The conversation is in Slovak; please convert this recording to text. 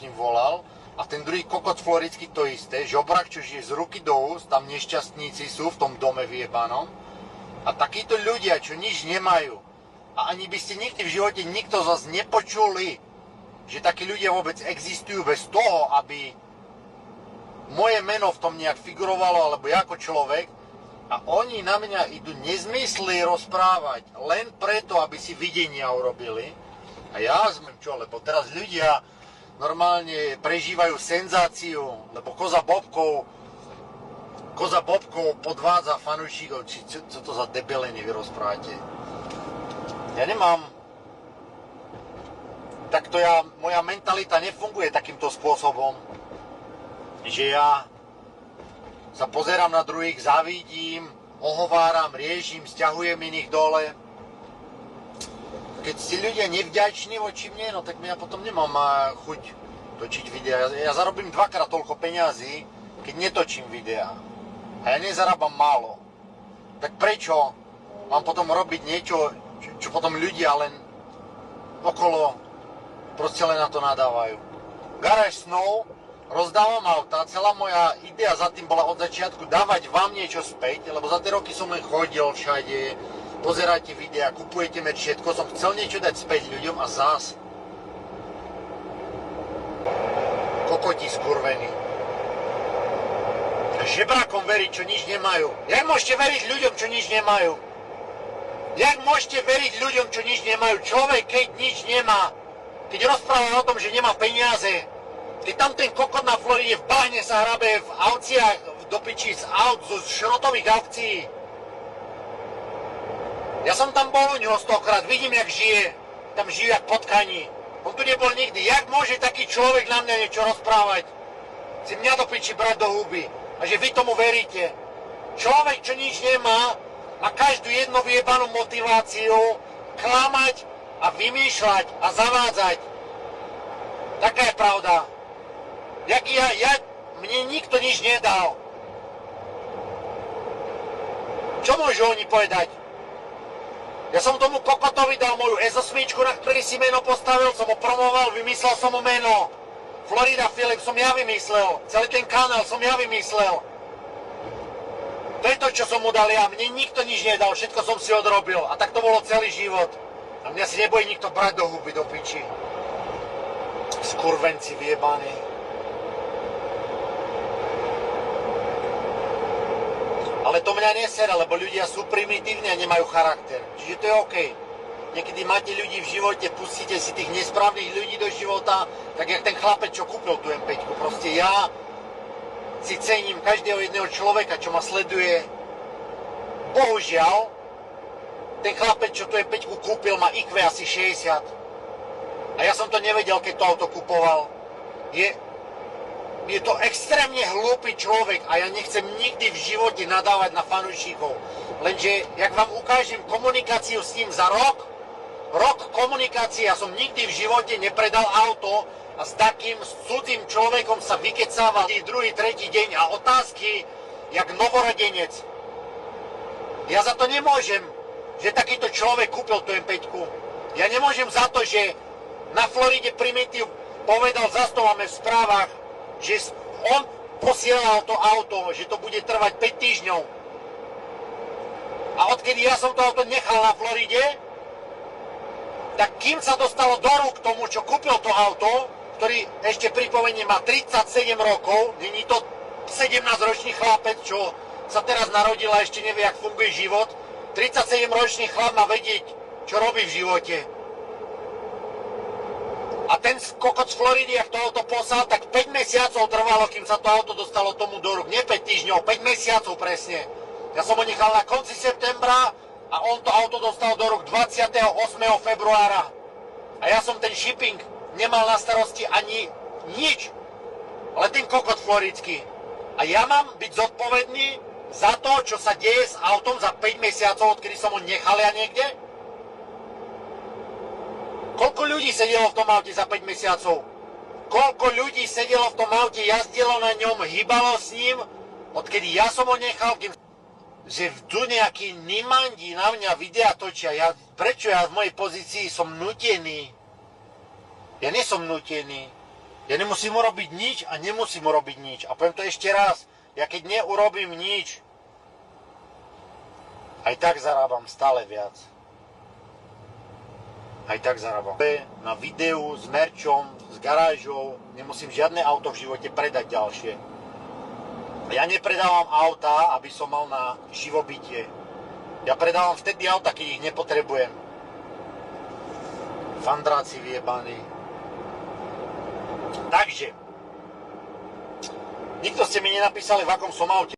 k ním volal. A ten druhý kokot floridský to isté, žobrak, čo žije z ruky do úst, tam nešťastníci sú v tom dome vyjebanom. A takíto ľudia, čo nič nemajú, a ani by ste nikdy v živote nikto z vás nepočuli, že takí ľudia vôbec existujú bez toho, aby moje meno v tom nejak figurovalo, alebo ja ako človek, a oni na mňa idú nezmysly rozprávať len preto, aby si videnia urobili. A ja zmem čo, lebo teraz ľudia normálne prežívajú senzáciu, lebo Koza Bobkov podvádza fanúšikov. Co to za debelenie vy rozprávate? Ja nemám... moja mentalita nefunguje takýmto spôsobom, že ja sa pozerám na druhých, závidím, ohováram, riešim, sťahujem iných dole. Keď si ľudia nevďační voči mne, no tak ja potom nemám chuť točiť videa. Ja zarobím dvakrát toľko peňazí, keď netočím videa. A ja nezarábam málo. Tak prečo mám potom robiť niečo, čo potom ľudia len okolo proste len na to nadávajú. Garage Snow, rozdávam auta, celá moja idea za tým bola od začiatku dávať vám niečo späť, lebo za tie roky som len chodil všade, pozeráte videa, kupujete merch, všetko, som chcel niečo dať späť ľuďom a zás. Kokoti skurvení. Žebrákom veriť, čo nič nemajú. Jak môžete veriť ľuďom, čo nič nemajú? Jak môžete veriť ľuďom, čo nič nemajú? Človek, keď nič nemá, keď rozpráva o tom, že nemá peniaze, keď tam ten kokot na Floride v bahne sa hrabe v aukciách, do piči z aut, zo šrotových aukcií. Ja som tam bol u neho 100-krát, vidím, jak žije. Tam žijú jak potkani. On tu nebol nikdy. Jak môže taký človek na mňa niečo rozprávať? Si mňa do piči brať do huby. A že vy tomu veríte. Človek, čo nič nemá, má každú jednu vyjebanú motiváciu klamať a vymýšľať a zavádzať. Taká je pravda. Mne nikto nič nedal. Čo môžu oni povedať? Ja som tomu kokotovi dal moju S8, na ktorý si meno postavil, som ho promoval, vymyslel som mu meno. Florida Philip som ja vymyslel, celý ten kanál som ja vymyslel. To je to, čo som mu dal ja. Mne nikto nič nedal, všetko som si odrobil. A tak to bolo celý život. A mňa si nebojí nikto brať do huby, do piči. Skurvenci vyjebaní. Ale to mňa nesera, lebo ľudia sú primitívni a nemajú charakter. Čiže to je OK. Niekedy máte ľudí v živote, pustíte si tých nesprávnych ľudí do života, tak jak ten chlapec, čo kúpil tú M5. Proste ja si cením každého jedného človeka, čo ma sleduje. Bohužiaľ, ten chlapec, čo tú M5 kúpil, má IQ asi 60. A ja som to nevedel, keď to auto kupoval. Je to extrémne hlúpy človek a ja nechcem nikdy v živote nadávať na fanúšikov. Lenže, jak vám ukážem komunikáciu s ním za rok komunikácie, ja som nikdy v živote nepredal auto a s takým cudzým človekom sa vykecával druhý, tretí deň a otázky, jak novorodenec. Ja za to nemôžem, že takýto človek kúpil tú M5. Ja nemôžem za to, že na Floride Primitív povedal, zastavame v správach, že on posielal to auto, že to bude trvať 5 týždňov. A odkedy ja som to auto nechal na Floride, tak kým sa dostalo do rúk tomu, čo kúpil to auto, ktorý ešte pripomeniem má 37 rokov, není to 17-ročný chlapec, čo sa teraz narodil a ešte nevie, jak funguje život, 37-ročný chlap má vedieť, čo robí v živote. A ten kokot z Floridy, ak to auto poslal, tak 5 mesiacov trvalo, kým sa to auto dostalo tomu do rúk. Nie 5 týždňov, 5 mesiacov presne. Ja som ho nechal na konci septembra a on to auto dostal do rúk 28. februára. A ja som ten shipping nemal na starosti ani nič. Ale ten kokot floridský. A ja mám byť zodpovedný za to, čo sa deje s autom za 5 mesiacov, odkedy som ho nechal ja niekde? Koľko ľudí sedelo v tom aute za 5 mesiacov? Koľko ľudí sedelo v tom aute, jazdilo na ňom, hýbalo s ním, odkedy ja som ho nechal, že tu nejakí nimandi na mňa videa točia. Prečo ja v mojej pozícii som nutený? Ja nie som nutený. Ja nemusím urobiť nič a nemusím urobiť nič. A poviem to ešte raz. Ja keď neurobím nič, aj tak zarábam stále viac. Aj tak zarábam. Na videu s merčom, s garážou, nemusím žiadne auto v živote predať ďalšie. Ja nepredávam auta, aby som mal na živobytie. Ja predávam vtedy auta, keď ich nepotrebujem. Fandráci vyjebaní. Takže, nikto ste mi nenapísali, v akom som aute.